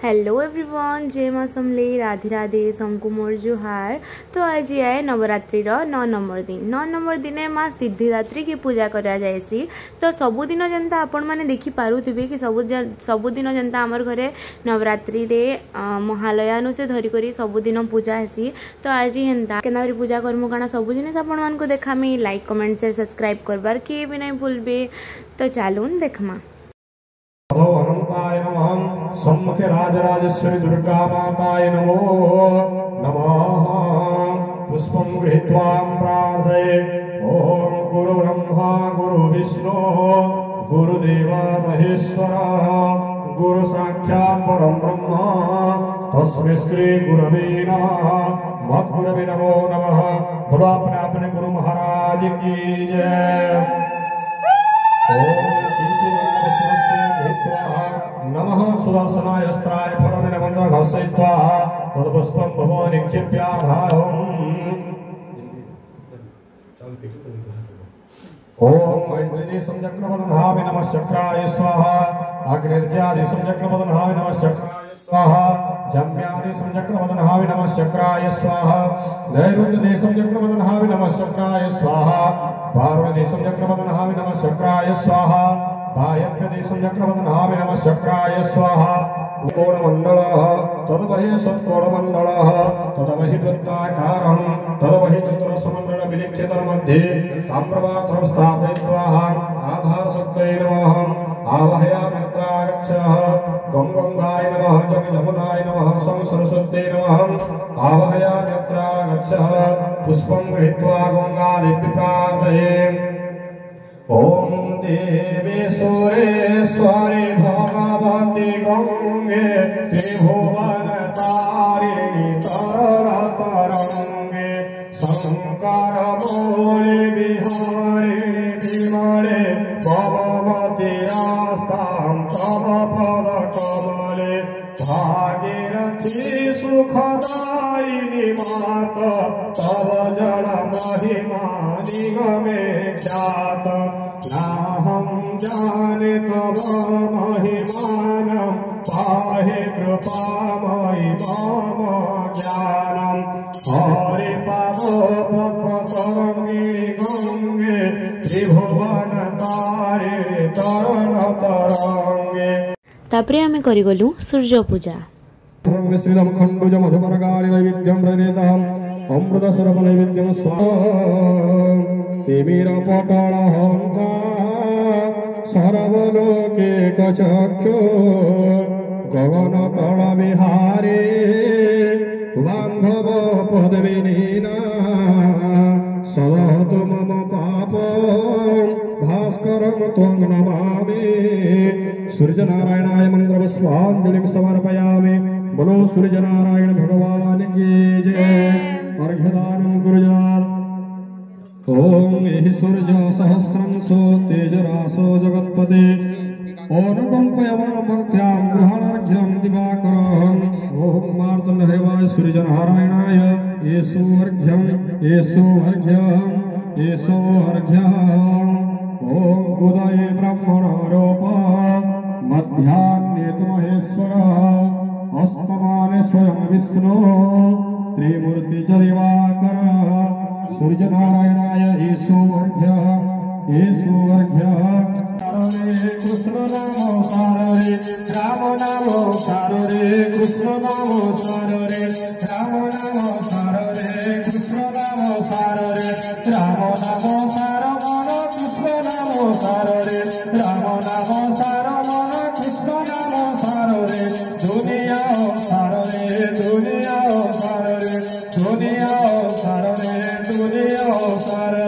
Hello everyone, जय माँ समले, राधे राधे, सबको मोर जुहार। तो आज आए नवरात्रि 9 नंबर दिन। 9 नंबर दिन माँ सिद्धिदात्री की पूजा करा जाएसी। तो सबुदिन जनता आपण मैंने देखी पारुथिबे कि सबुदिन जनता आमर घरे नवरात्रि रे महालयानु से धरिकरी सबुदिन पूजा हेसी। तो आज हेन्ता केना पूजा करमु काना सब जिनिस आपण मानकु देखामी। लाइक कमेंट शेयर सब्सक्राइब करबार के भी नहीं भूलबे। तो चलून देखमा। अनंताय नमः। सम्मुखे राजराजेश्वरी दुर्गा माताय नमो नमः। पुष्पं गृहीत्वा प्रार्थये। ओम गुरु ब्रह्मा गुरु विष्णु गुरुदेव महेश्वर गुरु साक्षात् परम ब्रह्म तस्मै श्री गुरवे नमः। मद्गुरवे नमो नमः। बोलो अपने अपने गुरु महाराज की जय। ओम नमः सुदर्शनाय अस्त्राय फलने मंत्र घर्षयित्वा तदपुष्पं भवो निक्षिप्याधारम्। ओम ऐन्द्रिणी संजग्नवदनहावे नमः चक्राय स्वाहा। अग्निर्ज्यादि संजग्नवदनहावे नमः चक्राय स्वाहा। जम्यादि संजग्नवदनहावे नमः चक्राय स्वाहा। नैऋत्यदि संजग्नवदनहावे नमः चक्राय स्वाहा। पार्वती संजग्नवदनहावे नमः चक्राय स्वाहा। वायव्यदेशं चक्रवदनहावे नमः चक्राय स्वाहा। कोणमण्डलः तद्वहि सत्कोणमण्डलः तद्वहि वृत्ताकारं तद्वहि चतुरस्रमण्डल विलिख्यतन्मध्ये ताम्रपात्रं स्थापयित्वा आधारशक्तये नमः आवाहयाम्यत्रागच्छः। गं गंगाय नमः जं जमुनाय नमः सं सरस्वत्यै नमः आवाहयाम्यत्रागच्छः। पुष्पं गृहीत्वा गंगादेवी प्रार्थये। ओम देवी सुरेश्वरी भगवती गंगे त्रिभुवन तारिणी तरंगे शंकर मौली बिहारिणी विमले भगवती आस्तां तव पद कमले भागीरथी सुखदायिनी मात तव जल महिमा निगमे ख्यात। नाहं जाने तव महिमानं पाहि कृपामयि मम ज्ञानं। हरि पावपद्मतरङ्गिणि गङ्गे त्रिभुवन तारिणि तरण तरङ्गे। तापरे आमे करि गलु सूर्य पूजा। मिश्रितं खण्डुज मधुपरकारि नैवेद्यं प्रदीतम् अमृतस्वरूप नैवेद्यं स्वाहा। तिमिरपटलहन्ता सर्वलोकैकचक्षु गगनतलविहारी बान्धव पदविहीना सदहतु मम पापं भास्करं त्वं नमामि। सूर्यनारायणाय मन्त्रपुष्पाञ्जलिं समर्पयामि। बोलो सूर्यनारायण भगवान की जय। अर्घ्यदानं कुर्यात्। ओम एहि सूर्य सहस्रं सो तेजरासो जगत्पते अनुकंपयवामर्त्यां गृहाणार्घ्यं दिवाकरम्। ओम मार्तण्डहरिवाय सूर्यनारायणाय येषु अर्घ्यं येषु अर्घ्यं येषु अर्घ्यम्। ओम उदये ब्रह्मणोप मध्याह्ने तु महेश्वरः अस्तमाने स्वयं विष्णु त्रिमूर्तिर्दिवाकर। सूर्यनारायणाय येषु अर्घ्यः येषु अर्घ्यः। कृष्ण नाम सारे राम नाम सारे कृष्ण नाम सारे राम नाम सारे कृष्ण नाम सारे राम नाम सार मन कृष्ण नाम सारे राम नाम सार मन कृष्ण नाम सारे। दुनिया सारे दुनिया सारे दुनिया सारे दुनिया सारे।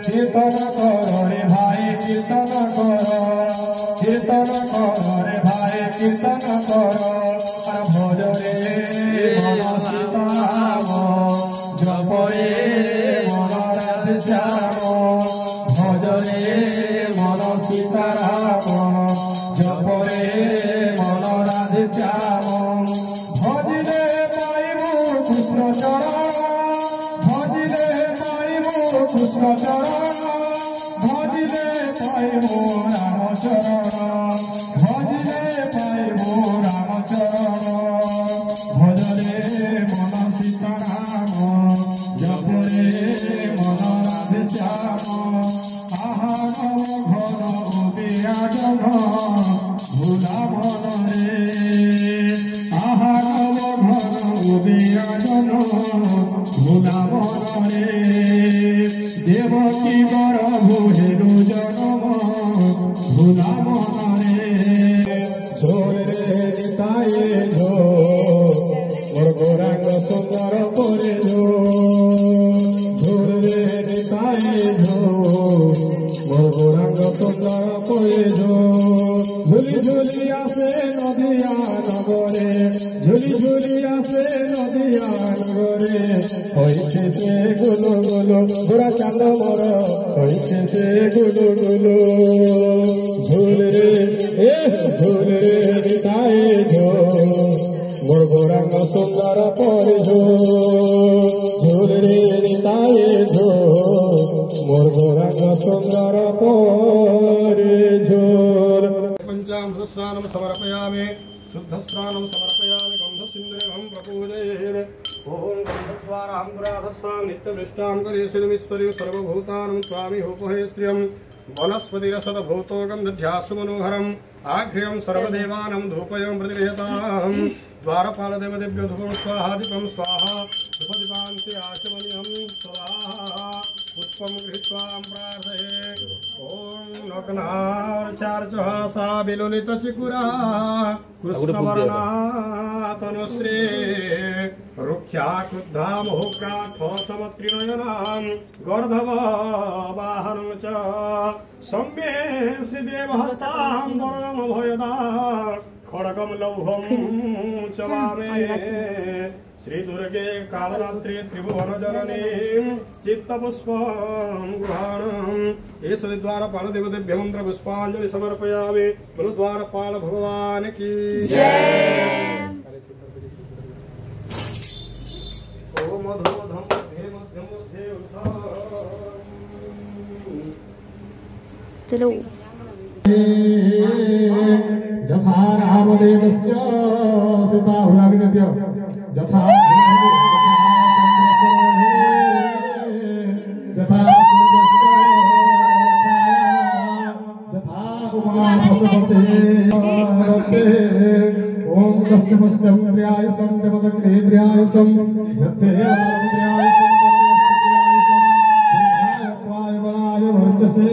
कीर्तन करो रे भाई कीर्तन करो कीर्तन करो रे भाई कीर्तन करो। भज रे मन सीताराम जप रे मन राधेश्याम भज रे मन सीताराम जप रे मन राधेश्याम। भजिले पाइबु कृष्ण चरण भजिले पाइबु कृष्ण चरण भजिले पाइबु राम चरण भजिले पाइबु राम चरण। देवकी गर्भ हेरु जन्म भुला मनारे झोल रे निताये झो मोर गोरांग सुंदर करे झो झोल रे निताये झो मोर गोरांग सुंदर करे झो झुली झुली आसे नदिया नगरे झुली झुली आसे नदिया नगरे হইছে সে গুলো গুলো গোরা চাঁদ মর হইছে সে গুলো গুলো ঝুল রে ঝুল রে নিতাই ঝো মোর গোরাঙ্গ সুন্দর পরে ঝো ঝুল রে নিতাই ঝো মোর গোরাঙ্গ সুন্দর পরে ঝোল পঞ্চামৃত স্নানম সমর্পয়ামি शुद्ध स्नानं समर्पयामि गन्धसिन्दूरं प्रपूजये ओम गन्धद्वारां गुराधस्सां नित्यवृष्टां करेशिलमीश्वरी सर्वभूतानं स्वामी होपहे श्रियं वनस्पतिरसदभूतो गन्धध्यासु मनोहरम् आघ्र्यं सर्वदेवानां धूपयं प्रतिगृह्यतां द्वारपालदेवदेभ्यो धूपं स्वाहादिकं स्वाहा धूपदीपान्ते आचमनीयं स्वाहा पुष्पं गृहीत्वा प्रार्थये ओम नग्नार्चार्चः सा विलुलितचिकुरा कृष्णवर्णा तनुश्री रुक्षा क्रुद्धा मुहुग्राठो समत्रिनयनां गर्धव वाहनं च सौम्ये श्रीदेवहस्तां वरदमभयदा खड्गं लौहं च वामे श्री दुर्गे कालरात्रि त्रिभुवन जननी चित्तपुष्पं गृहाणम् एष द्वारपाल देवदेभ्यो मंत्र पुष्पांजलि समर्पयामि बोलो द्वारपाल भगवान की जय। ओम मधुमधम मध्ये मध्यम मध्ये चलो जथा रामदेवस्य सीता हुलाग्नत्य जथा जथा ओम कश्यपस्यं प्रियायुषं जपदग्निद्रियायुषं सत्यवाय वर्चसे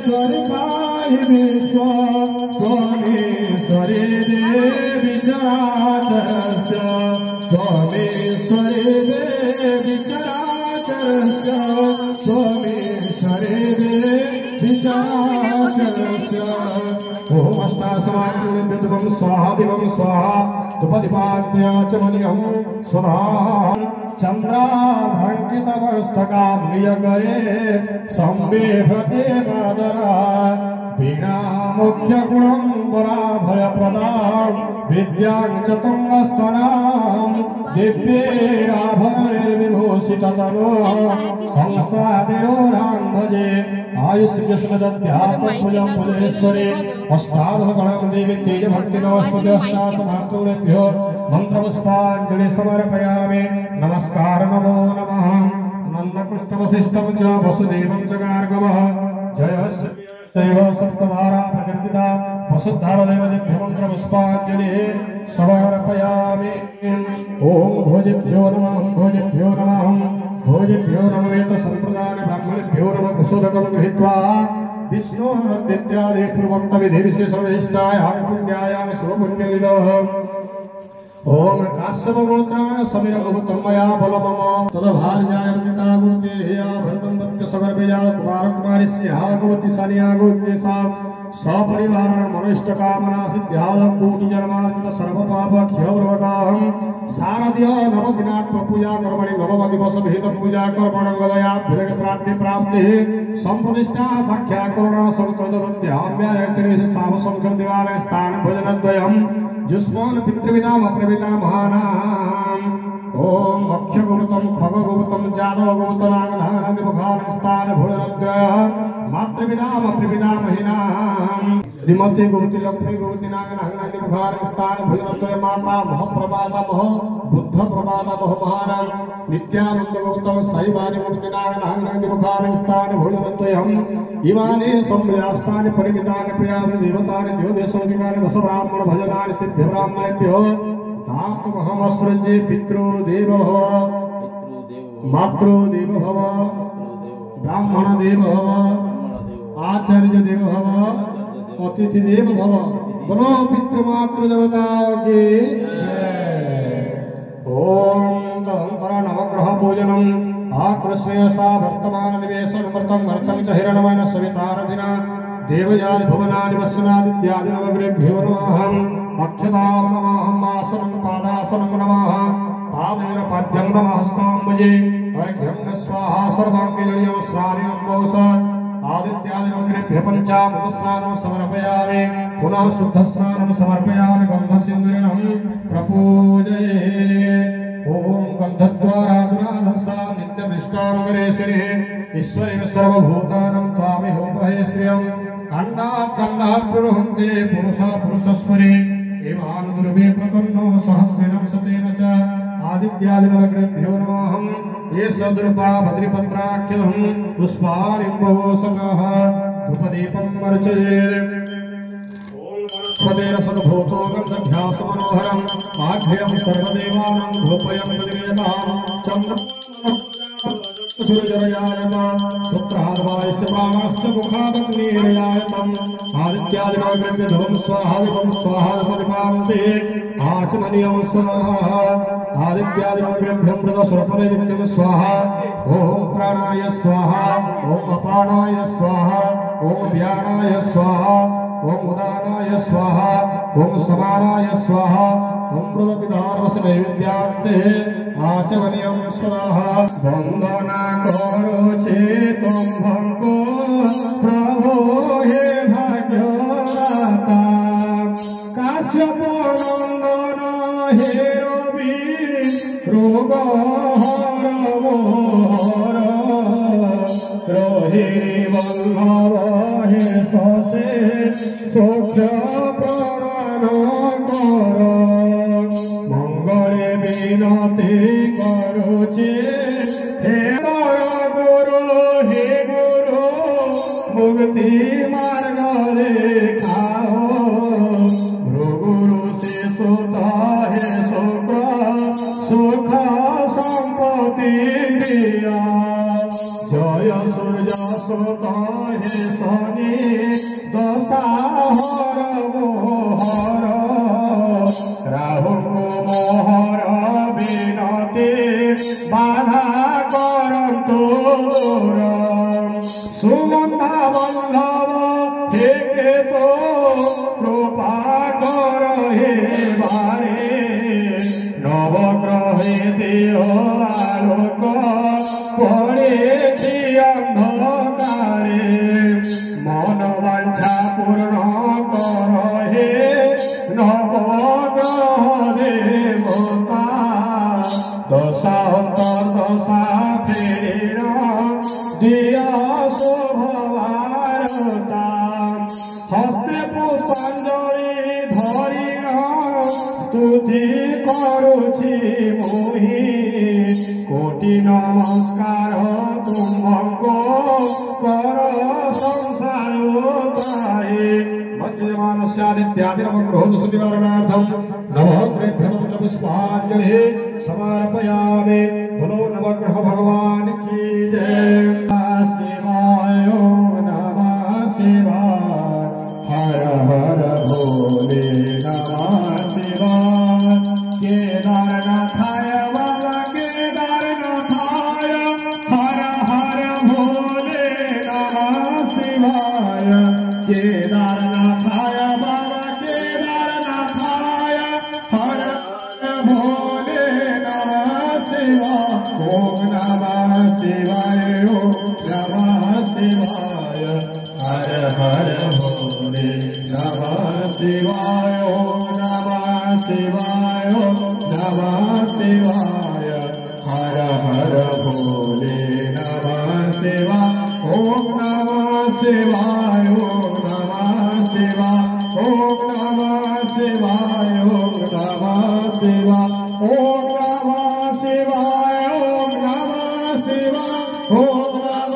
स्वरिकाय विश्व त्वमेश्वरे देवी चराचरस्य त्वमेश्वरे देवी चराचरस्य त्वमेश्वरे देवी चराचरस्य ओम अष्टासमाकृतं स्वाहा दिवं स्वाहा धूपदीपाद्याचमनीयं स्वधा चन्द्राभङ्कितमस्तकाम्रियकरे संबिभते मादरा वीणा मुख्य गुणं वराभयप्रदां विद्यां च तुङ्गस्तनां दिव्यैराभरणैर्विभूषिततनो हंसादेवरां भजे आयुष्यस्मदध्यात्मपुजं पुजेश्वरे अष्टादशगणं देवी तेजभक्तिनमस्मते अष्टासमातुभ्यो मन्त्रपुष्पाञ्जलि समर्पयामि नमस्कार नमो नमः नन्दकृष्णवसिष्ठं च वसुदेवं च गार्गवः जयश्रीदैव सप्तधारा प्रकृतिता वसुधारदेवदेभ्यो मन्त्रपुष्पाञ्जलिः समर्पयामि ओम भोजेभ्यो नमः भोजेभ्यो नमः भोजेभ्यो नमः वेदसम्प्रदाय ब्राह्मणेभ्यो नमः कुशोदकं गृहीत्वा विष्णोर्दित्यादि पूर्वोक्तविधिविशेषविशिष्टाय पुण्याय शुभपुण्यविदः ओम काश्यप गोत्राय समीर गौतम मया बलमम तदभार्याय पिता गुरुते हेया भरतम वत्स सगर्भया कुमार कुमारी स्याह भगवती सानिया गोदेशा सपरिवारण मनोष्ट कामना सिद्ध्यादं कोटि जन्मार्जित सर्व पाप क्षयवर्वकाहं शारदीय नवदिनात्म पूजा कर्मणि नवम दिवस विहित पूजा कर्मण गदया विदग श्राद्धि प्राप्ति संप्रतिष्ठा साख्या करुणा संतदवत्याम्यायत्रिश साम संख्यं दिवान स्थान भजनद्वयं जुष्मान पितृविदाम अप्रविता महानाम ओम अक्ष गोमतम खग गोमतम जादव गोमतनागनागनादि मुखान स्थान भोजनद्वय मातृविदाम अप्रविता महिनाम श्रीमती गोमती लक्ष्मी गोमती नागनागनादि मुखान स्थान भोजनद्वय माता महप्रभाता मह बुद्ध प्रभाता मह महानाम नित्यानंद गोमतम साईवाणी गोमती नागनागनादि मुखान स्थान भोजनद्वयम इमाने संव्यास्तानि परिमितानि प्रियानि देवतानि द्योदेशोदिकानि दश ब्राह्मण भजनानि तिभ्य ब्राह्मणेभ्यो तातमहमस्रजे पितृदेव भव मातृदेव भव ब्राह्मण देव भव आचार्य देव भव अतिथि देव भव। बोलो पितृमातृ देवताओं की जय। ओम तदंतर नवग्रह पूजनम आकृष्यसा वर्तमान निवेशन मृतं मर्तं च हिरण्मयन सवितारधिना देवजाति भुवनानि वसनादित्यादि नवग्रहेभ्यो नमः। अक्षतां नमः आसनं पादासनं नमः पादेन पाद्यं नमः हस्ताम्बुजे अर्घ्यं स्वाहा सर्वाङ्गजलियं स्नानं बहुस आदित्यादि नवग्रहेभ्यः पञ्चामृतस्नानं समर्पयामि पुनः शुद्धस्नानं समर्पयामि गन्धसिन्दूरेण प्रपूजये। ओम गन्धद्वाराधुराधसा नित्यमिष्टानुगरेश्वरी ईश्वरेण सर्वभूतानां त्वामिहोपहे श्रियं खण्डात् खण्डात् प्ररुहन्ते पुरुषा पुरुषस्वरे एवान् गुरुवे प्रपन्नो सहस्रेण शतेन च आदित्यादि नवग्रहेभ्यो नमः। ये सदृपा भद्रिपत्राख्यं पुष्पाणि बहुशतः धूपदीपम् अर्चयेत्। स्वदेव सद्भूतो गन्धध्यासमनोहरम् आघ्र्यं सर्वदेवानां धूपयं प्रतिवेदां चन्द्रं सूर्यजरयायतां सुत्राद्वायस्य प्राणस्य मुखादग्निर्यायताम् आदित्यादि नवग्रहेभ्यो धूपं स्वाहा विभं स्वाहा परिपान्ते आचमनीयं स्वाहा आदित्यादि नवग्रहेभ्यो मृतस्वरूपने नित्यं स्वाहा। ओम प्राणाय स्वाहा ओम अपानाय स्वाहा ओम व्यानाय स्वाहा ओम उदानाय स्वाहा ओम समानाय स्वाहा ओम प्रदपितारवस नैवेद्यान्ते आचमनीयं स्वाहा। वंदना करोचे तुम्भको प्रभो हे भाग्यदाता काश्यप नंदन हे रवि रोग हर मोहर रोहिणी वल्लभ हे ससे सौख्य प्रदान कर मंगले विनती करुचे हे गुरु हे गुरु मुक्ति मार्ग देखाओ गुरु से सुता हे शुक्र सुख संपत्ति दिया जय सूर्य सुता हे शनि दशा हर मोहर राहु को मोहर विनती बाधा करंतु सुमंता बल्लभ हे केतो कृपा कर हे बारे नवग्रहे दियो आलोक पड़ेछि अंधकारे मन वांछा पूर्ण कर हे नवग्रह देवता दशा अंतर्दशा फेरेण दिया शोभवारता हस्ते पुष्पांजलि धरिण स्तुति करुछि मोहि कोटि नमस्कार तुम्भको कर संसार तारे मज्जमानस्यादित्यादि नवग्रहो सुनिवारणार्थं नवग्रहेभ्यः पुष्पांजलि समर्पयामि। बोलो नवग्रह भगवान की जय। शिवाय नमः शिवाय हर हर भोले नमः शिवाय केदारनाथाय बाबा केदारनाथाय हर हर भोले नमः शिवाय केदारनाथाय बाबा केदारनाथाय हर हर भोले नमः शिवाय। ओम नमः शिवाय ओम नमः शिवाय हर हर भोले नमः शिवाय ओम नमः शिवाय ओम नमः शिवाय हर हर भोले नमः शिवाय ओम नमः शिवाय ओम नमः शिवाय ओम नमः शिवाय ओम नमः शिवाय ओम नमः शिवाय ओम नमः शिवाय ओम नमः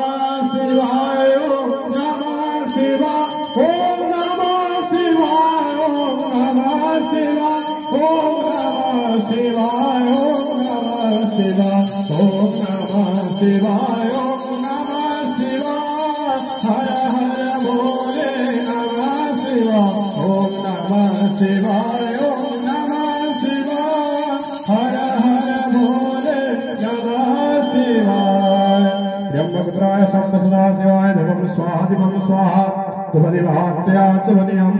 शिवाय ओम नमः शिवाय ओम नमः शिवाय ओम नमः शिवाय ओम नमः शिवाय ओम नमः शिवाय ओम नमः शिवाय ओम नमः शिवाय हर हर भोले नमः शिवाय ओम नमः शिवाय ओम नमः शिवाय हर हर भोले नमः शिवाय ब्रह्मपुत्राय सदा शिवाय धवम स्वाहा दिवम स्वाहा धुपदिवात्या च वनियं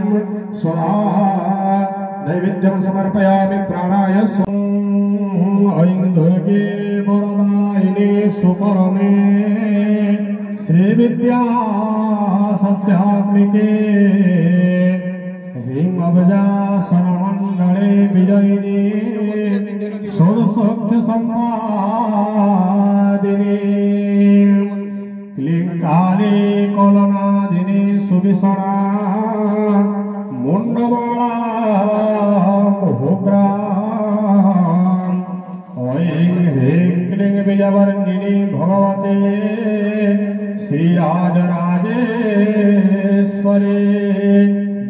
स्वाहा नैवेद्यं समर्पयामि प्राणाय ऐं दुर्गे वरदायिने सुपरमे श्रीविद्या सत्यात्मिके ह्रीं अभजासनमण्डले विजयिनी षोडशोऽक्षसम्पादिनी क्लीं काली कलनादिनी सुविसरा मुंडमाला भोग्रा ऐं ह्रीं क्लीं विजयवर्णिनी भगवते श्रीराजराजेश्वरी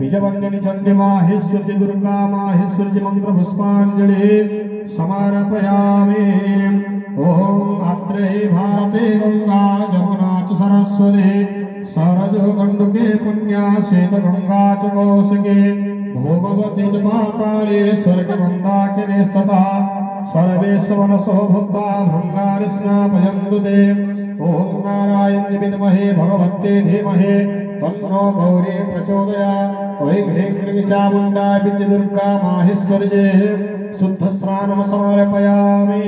विजयवर्णिनी चंडी माहेश्वरी दुर्गा माहेश्वरी मंत्र पुष्पांजलि समर्पयामि ओम अत्रे भारते गंगा जमुना च सरस्वती सरजो गंडुके पुण्या श्वेत गंगा च कौशिके भोगवती च पाताले स्वर्गे मंदाकिनी स्तता सर्वेषु मनसो भूत्वा भृंगारि स्नापयन्तु ते ओम नारायण विद्महे भगवते धीमहि तन्नो गौरी प्रचोदयात् ऐं ह्रीं क्लीं चामुण्डा विच दुर्गा माहेश्वर्ये शुद्ध स्नानं समर्पयामि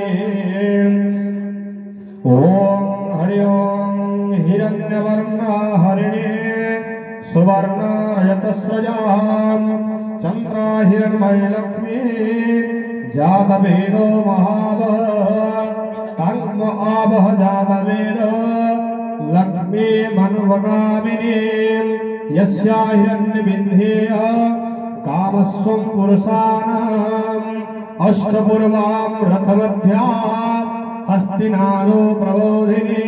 ओम हरि ओम हिरण्यवर्णा हरिणे सुवर्णा रजतस्रजां चंद्रा हिरण्मयी लक्ष्मी जातवेदो महावः तन्म आवह जातवेदो लक्ष्मी मनुवगामिनी यस्या हिरण्यबिन्धेय कामस्वं पुरुषाणाम् अष्टपूर्वां रथमध्या हस्तिनादो प्रबोधिनी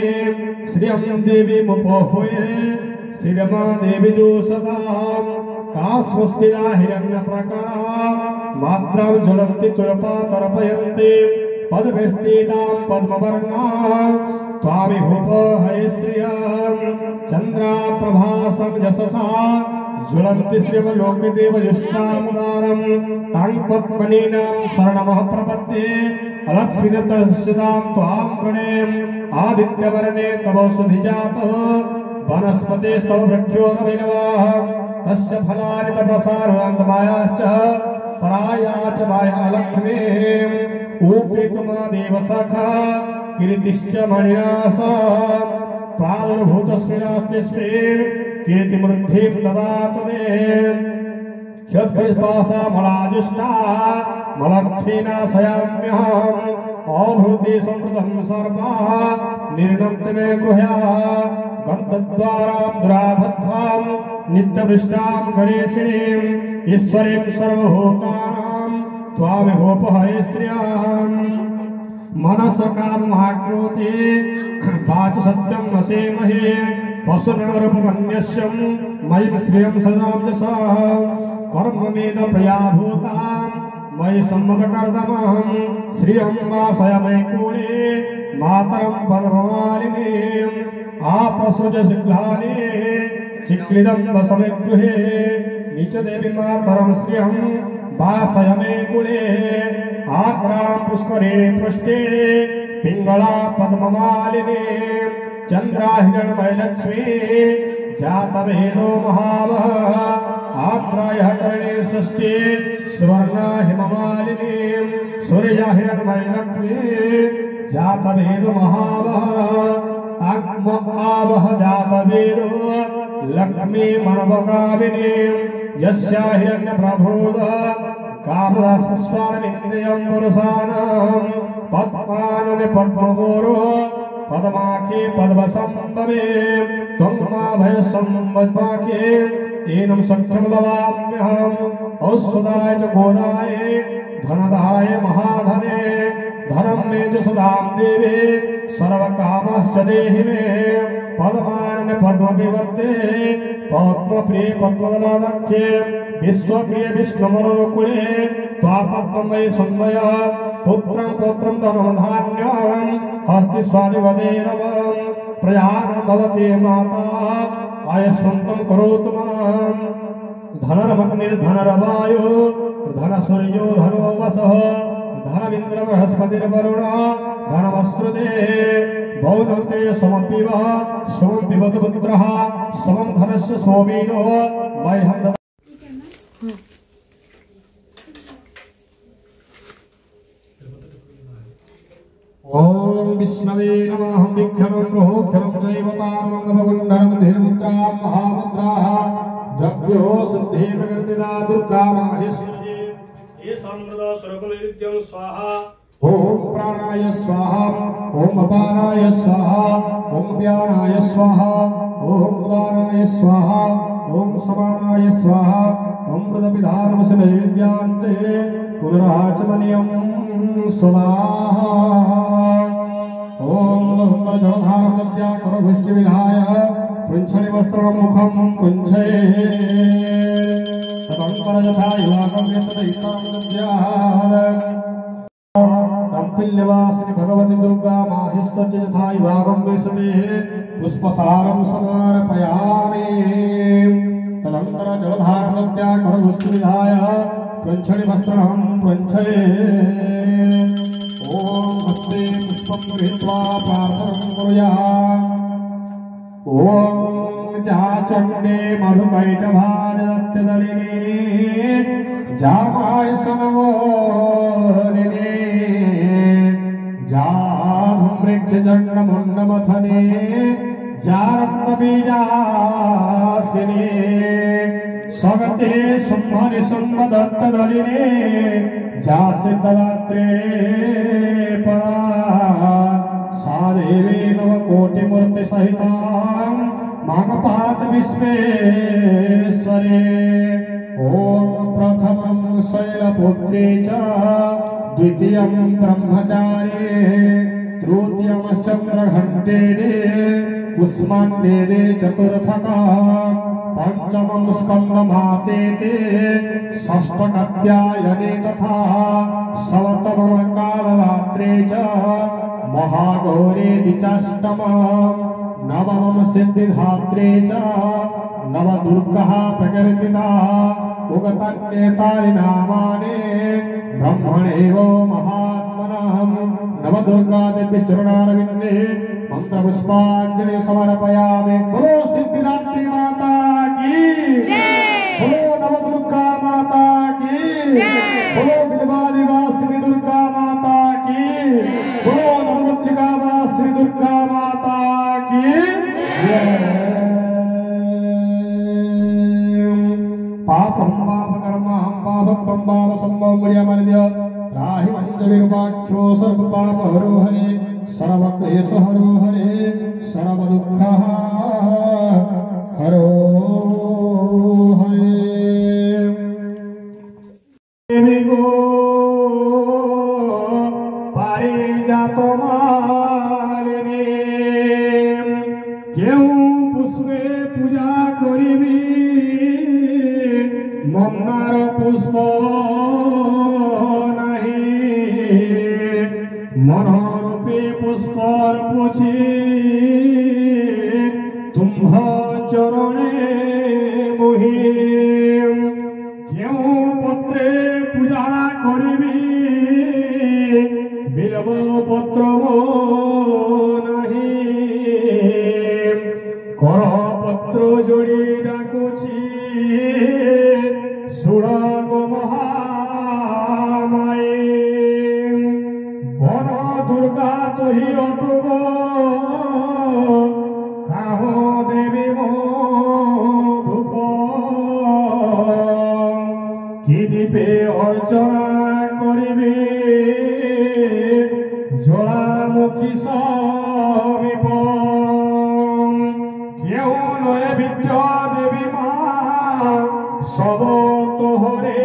श्रियं देवीमुपहुये श्रीरमा देवी जोषतां कास्वस्तिना हिरण्यप्रकरा मात्रां ज्वलन्ति तुरपा तर्पयन्ति पद्मस्थितां पद्मवर्णां त्वामिभूपहये श्रियं चन्द्राप्रभासं यशसा ज्वलन्ति श्रियवलोकदेवयुष्टामुदारं तां पद्मनीनां शरणमः प्रपद्ये अलक्ष्मीनतस्यतां त्वां प्रणेम आदित्यवर्णे तव सुधिजातः वनस्पतेस्तव वृक्षोरभिनवाः तस्य फलानि तपसार्वान्तमायाश्च पराया च माया लक्ष्मीः ऊपीतमा देवसखा कीर्तिश्च मणिनाश प्रादुर्भूतस्मिन् कीर्तिमृद्धिं ददातु मे क्षत्रिपाशा मलाजुष्टा मलक्ष्मीनाशयाम्यहम् अभूति संवृतं सर्वा निर्णन्ति मे गृह्या गन्धद्वारां दुराधत्वां नित्यवृष्टां गणेशिनीं ईश्वरीं सर्वभूतानां त्वामिहोपहये श्रियाम् मनसकामाकृते वाच सत्यं वसेमहे पशुनरूपमन्यस्यं मयि श्रियं सदा यशः कर्ममेद प्रयाभूतां मयि सम्मतकर्दमहं श्रियं वासयामि कूले मातरं पद्ममालिनीम् आपसुजशिग्लानि चिक्लिदं वसमे गृहे नीचदेवी मातरं श्रियं वासयामि कूले आद्रां पुष्करे पृष्ठे पिङ्गला पद्ममालिनी चन्द्रा हिरण्मयलक्ष्मी जातवेदो महावः आद्रायः कर्णे षष्ठी सुवर्णा हिममालिनी सूर्या हिरण्मयलक्ष्मी जातवेदो महावः आत्म आवह जातवेदो लक्ष्मी मनवकामिनी यस्या हिरण्यप्रभोद कामदासस्वामिन्द्रियं पुरुषाणां पद्मानने पद्मगोरो पद्माखे पद्मसंभवे त्वमाभयसंवद्माखे एनं सख्यं लवाम्यहम् औषधाय च गोदाय धनदाय महाधने धनं मे च सदां देवे सर्वकामश्च देहि मे पद्मानने पद्मविवर्ते पद्मप्रिये पद्मदलादक्षे विश्वप्रिय विष्णुमनोकुले पापत्वं वै संवय पुत्रं पौत्रं धनं धान्यं हस्ति स्वादिवदेरवं प्रयाणं भवति माता आयस्वन्तं करोतु मां धनरमग्निर्धनरवायो धनसूर्यो धनो वसः धनमिन्द्र बृहस्पतिर्वरुण धनमश्रुते भौनते समपिव सोम पिबतु पुत्रः समं धनस्य सोमीनो मह्यं ओम विष्णवे नमः विख्यानं प्रहोख्यानं चैव तारमङ्गलकुण्डलं धीरमुद्रां महामुद्राः द्रव्यो सिद्धे प्रकृतिदा दुर्गा माहेश्वरी ये साम्प्रदा सर्वनित्यं स्वाहा ओम प्राणाय स्वाहा ओम अपानाय स्वाहा ओम व्यानाय स्वाहा ओम उदानाय स्वाहा ओम समानाय स्वाहा ओम प्रदपिधानमस्य नैवेद्यान्ते पुनराचमनीयं स्वाहा ओम जलधारणद्या करभुष्टि विधाय पुंछनि वस्त्रं मुखं पुंछये तदंपर यथा युवाकं यतदयितां कंपिल्यवासिनी भगवती दुर्गा माहेश्वर्य यथा युवाकं वेशते पुष्पसारं समर्पयामि तदंतर जलधारणद्या करभुष्टि विधाय पुंछनि वस्त्रं पुंछये ओम हस्ते पुष्पं गृहीत्वा प्रार्थनां कुर्यात् ओम जाचण्डे मधुकैटभारदत्तदलिने जामाय सनवोलिने जाधूम्रेक्षचण्डमुण्डमथने जारक्तबीजासिने स्वगते शुम्भनि शुम्भदत्तदलिने जासिद्धदात्रे परा सा देवी नवकोटिमूर्तिसहितां मामपात विश्वेश्वरे ओम प्रथमं शैलपुत्री च द्वितीयं ब्रह्मचारी तृतीयं चन्द्रघण्टेने कुष्माण्डेने चतुर्थका पंचमं स्कन्दमातेते षष्ठकत्यायने तथा सप्तमं कालरात्रे च महागौरी द्विचाष्टमं नवमं सिद्धिधात्रे च नवदुर्गः प्रकीर्तिता उगतन्येतानि नामानि ब्रह्मणेव महात्मनः नवदुर्गादेवी चरणारविन्दे मंत्रपुष्पाञ्जलि समर्पयामि। बोलो सिद्धिदात्री माता की जय, बोलो नवदुर्गा माता की जय, बोलो बिल्वादिवासिनी दुर्गा माता की जय, बोलो नवभद्रिकावासिनी दुर्गा माता की जय। पापं पापकर्मं पापं पापसम्भवमर्यामर्य त्राहि मञ्जलिर्वाक्यो सर्वपापहरो हरे सर्वक्लेशहरो हरे सर्वदुःखः हरो हरे। देवी गो पारिजातमालिनी केउ पुष्पे पूजा करिबी मन्दार पुष्प नाही मनोरूपी पुष्पर पुछि तुम्ह चरणे मोहि केउ पत्रे पूजा करिबी बिल्व पत्र नाही कर पत्र जोड़ी डाकुछि सुराग महामाई वन दुर्गा तुही अटुब काहो देवी मो धूप कि दीपे अर्चना करिबे ज्वालामुखी समीप केउ नये विद्या देवी माँ सब तोहरे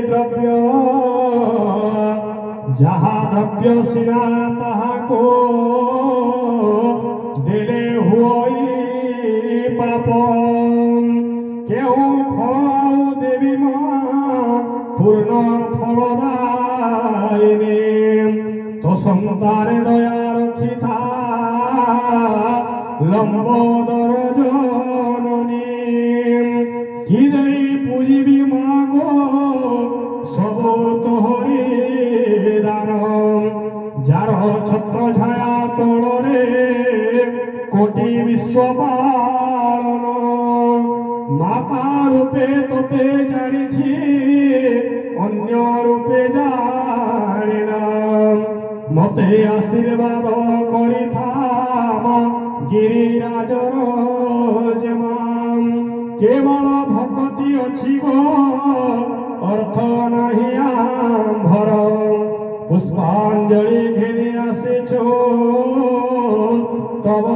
द्रव्य जहाँ द्रव्य सिना तहा को दिले हुई पाप केउ फल देवी माँ पूर्ण ফলদায়িনী তো সন্তানে দয়া রক্ষিতা লম্বোদর জননী কি দেই পুজিবি মাগো সব তোহরি দান যার ছত্র ছায়া তଳରେ কোটি বিশ্ব পালন মাতা রূপে তোতে জানিছি অন্য রূপে জানি না মতে আশীর্বাদ করিথাম গিরিরাজর যেমাম কেবল ভকতি অছি গো অর্থ নাহি আম্ভর পুষ্পাঞ্জলি ঘেনি আসিছ তব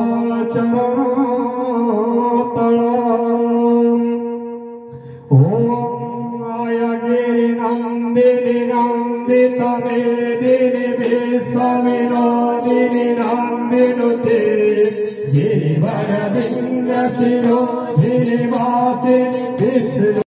চরণ তল গিরি নন্দিনী নন্দিত মেদিনী বিশ্ববিনোদিনী নন্দিনুতে গিরিবর বিঞ্জসিরো গিরিবাসিনী বিষ্ণু